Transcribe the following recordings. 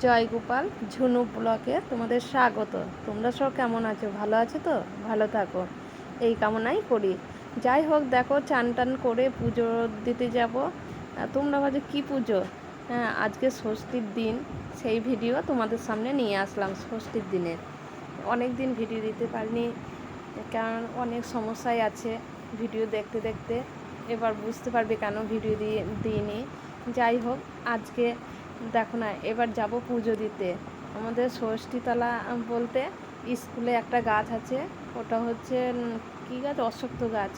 জয় গোপাল ঝুনু ব্লকে তোমাদের স্বাগত। তোমরা সব কেমন আছো? ভালো আছো তো? ভালো থাকো এই কামনাই করি। যাই হোক, দেখো চান টান করে পুজো দিতে যাব। তোমরা ভাবছো কী পুজো? হ্যাঁ, আজকে ষষ্ঠীর দিন, সেই ভিডিও তোমাদের সামনে নিয়ে আসলাম। ষষ্ঠীর দিনে অনেক দিন ভিডিও দিতে পারিনি, কারণ অনেক সমস্যায় আছে ভিডিও দেখতে দেখতে। এবার বুঝতে পারবে কেন ভিডিও দিইনি। যাই হোক, আজকে দেখো না, এবার যাব পুজো দিতে। আমাদের ষষ্ঠীতলা বলতে স্কুলে একটা গাছ আছে, ওটা হচ্ছে কী গাছ, অশ্বত্থ গাছ।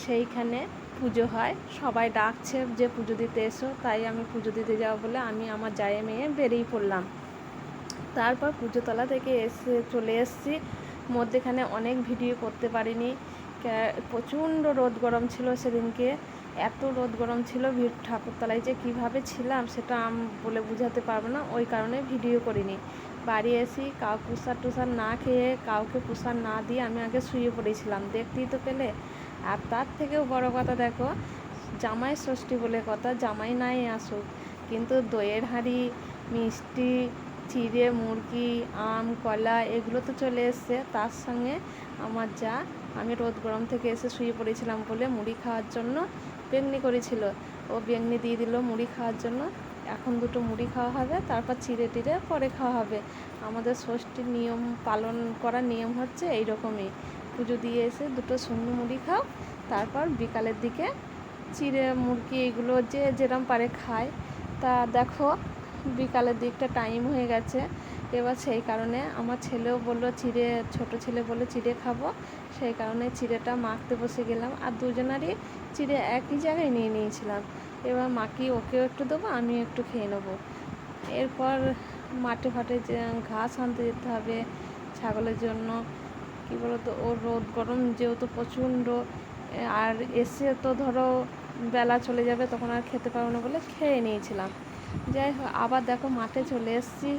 সেইখানে পুজো হয়, সবাই ডাকছে যে পুজো দিতে এসো, তাই আমি পুজো দিতে যাবো বলে আমি আমার জায়ে মেয়ে বেরিয়ে পড়লাম। তারপর পুজোতলা থেকে চলে এসেছি। মধ্যেখানে অনেক ভিডিও করতে পারিনি, প্রচণ্ড রোদ গরম ছিল সেদিনকে। এত রোদ গরম ছিল, ঠাকুরতলায় যে কীভাবে ছিলাম সেটা বলে বোঝাতে পারবো না, ওই কারণে ভিডিও করিনি। বাড়ি এসি প্রসাদ টুসাদ না খেয়ে, কাউকে প্রসাদ না দিয়ে আমি আগে শুয়ে পড়েছিলাম, দেখতেই তো পেলে। আর তার থেকেও বড় কথা, দেখো জামাই ষষ্ঠী বলে কথা, জামাই নাই আসুক, কিন্তু দইয়ের হাঁড়ি, মিষ্টি, চিড়ে, মুরগি, আম, কলা এগুলো তো চলে এসছে। তার সঙ্গে আমার যা, আমি রোদ গরম থেকে এসে শুয়ে পড়েছিলাম বলে মুড়ি খাওয়ার জন্য বেগনি করেছিল, ও বেগনি দিয়ে দিল মুড়ি খাওয়ার জন্য। এখন দুটো মুড়ি খাওয়া হবে, তারপর চিড়ে টিড়ে পরে খাওয়া হবে। আমাদের ষষ্ঠীর নিয়ম পালন করার নিয়ম হচ্ছে এইরকমই, পুজো দিয়ে এসে দুটো শুকনো মুড়ি খাও, তারপর বিকালের দিকে চিড়ে মুরগি এগুলো যে যেরম পারে খায়। তা দেখো বিকালের দিকটা টাইম হয়ে গেছে, এবার সেই কারণে আমার ছেলেও বললো চিড়ে, ছোট ছেলে বললো চিড়ে খাবো, সেই কারণে চিড়েটা মাখতে বসে গেলাম। আর দুজনারই চিড়ে একই জায়গায় নিয়ে নিয়েছিলাম। এবার মাখি ওকেও একটু দেবো, আমি একটু খেয়ে নেবো। এরপর মাঠে ফাটে যে ঘাস আনতে যেতে হবে ছাগলের জন্য। কী বলো তো, ওর রোদ গরম যেহেতু প্রচণ্ড, আর এসে তো ধরো বেলা চলে যাবে, তখন আর খেতে পারবো না বলে খেয়ে নিয়েছিলাম। যাই হোক, আবার দেখো মাঠে চলে এসেছি।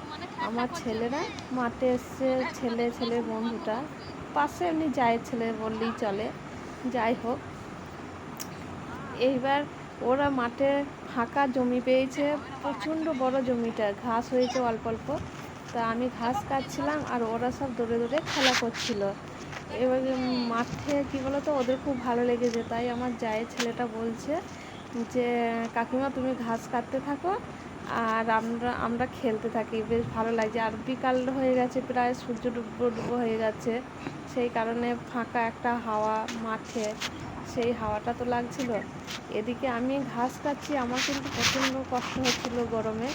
আমার ছেলেরা মাঠে এসছে, ছেলের বন্ধুটা পাশে, এমনি জায়ের ছেলে বললেই চলে। যাই হোক, এইবার ওরা মাঠে ফাঁকা জমি পেয়েছে, প্রচণ্ড বড় জমিটা, ঘাস হয়েছে অল্প অল্প। তা আমি ঘাস কাটছিলাম আর ওরা সব দৌড়ে দৌড়ে খেলা করছিল। এবার মাঠে কী বলো তো, ওদের খুব ভালো লেগেছে, তাই আমার জায়ের ছেলেটা বলছে যে কাকিমা তুমি ঘাস কাটতে থাকো আর আমরা খেলতে থাকি, বেশ ভালো লাগছে। আর বিকাল হয়ে গেছে, প্রায় সূর্য ডুবো হয়ে গেছে, সেই কারণে ফাঁকা একটা হাওয়া মাঠে, সেই হাওয়াটা তো লাগছিল। এদিকে আমি ঘাস কাটছি, আমার কিন্তু প্রচণ্ড কষ্ট হচ্ছিল গরমে,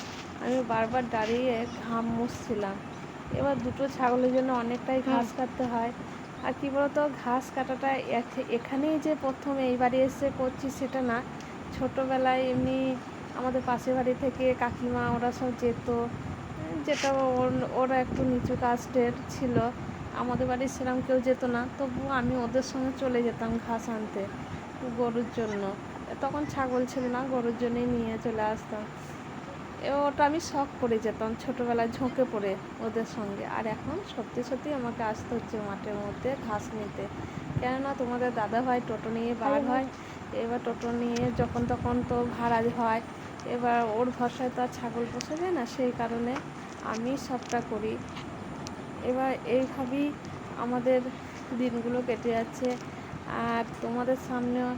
আমি বারবার দাঁড়িয়ে ঘাম মুছছিলাম। এবার দুটো ছাগলের জন্য অনেকটাই ঘাস কাটতে হয়। আর কী বলতো, ঘাস কাটাটা এখানেই যে প্রথম এই বাড়ি এসে করছি সেটা না, ছোটোবেলায় এমনি আমাদের পাশের বাড়ি থেকে কাকিমা ওরা সব যেত, যেটা ওরা একটু নিচু কাস্টের ছিল, আমাদের বাড়ির সেরকম কেউ যেত না, তবুও আমি ওদের সঙ্গে চলে যেতাম ঘাস আনতে গরুর জন্য। তখন ছাগল ছিল না, গরুর জন্যই নিয়ে চলে আসতাম। ওটা আমি শখ করে যেতাম ছোটোবেলায়, ঝোঁকে পড়ে ওদের সঙ্গে। আর এখন সত্যি সত্যি আমাকে আসতে হচ্ছে মাঠের মধ্যে ঘাস নিতে, কেননা তোমাদের দাদাভাই টোটো নিয়ে বার হয়। এবার টোটো নিয়ে যখন তখন তো ভাড়া হয়, এবার ওর ভরসায় তো আর ছাগল পোষা যায় না, সেই কারণে আমি সবটা করি। এবার এইভাবেই আমাদের দিনগুলো কেটে যাচ্ছে। আর তোমাদের সামনেও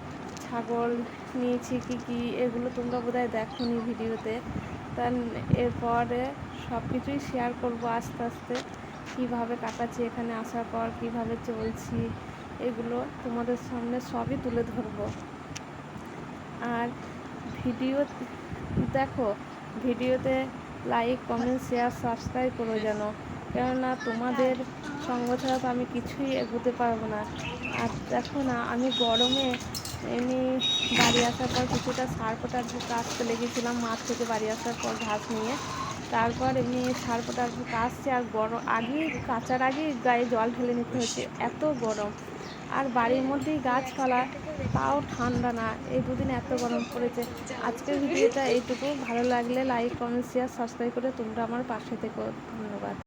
ছাগল নিয়েছি কী এগুলো তোমরা বোধহয় দেখোনি ভিডিওতে। তা এরপরে সব কিছুই শেয়ার করবো আস্তে আস্তে, কীভাবে কাটাচ্ছি এখানে আসার পর, কীভাবে চলছি, এগুলো তোমাদের সামনে সবই তুলে ধরবো। আর ভিডিও দেখো, ভিডিওতে লাইক, কমেন্ট, শেয়ার, সাবস্ক্রাইব করো যেন, কেননা তোমাদের সঙ্গ ছাড়া তো আমি কিছুই এগোতে পারবো না। আর দেখো না, আমি গরমে এমনি বাড়ি আসার পর কিছুটা সারপোটার কাচতে লেগেছিলাম, মাঠ থেকে বাড়ি আসার পর ঘাস নিয়ে, তারপর এমনি সারপোটার কাচছে, আর গরম আগেই কাচার আগেই গায়ে জল ঢেলে নিতে হচ্ছে, এত গরম। আর বাড়ির মধ্যেই গাছপালা, তাও ঠান্ডা না, এই দুদিন এত গরম পড়েছে। আজকের ভিডিওটা এইটুকু, ভালো লাগলে লাইক, কমেন্ট, শেয়ার, সাবস্ক্রাইব করে তোমরা আমার পাশে থেকো। ধন্যবাদ।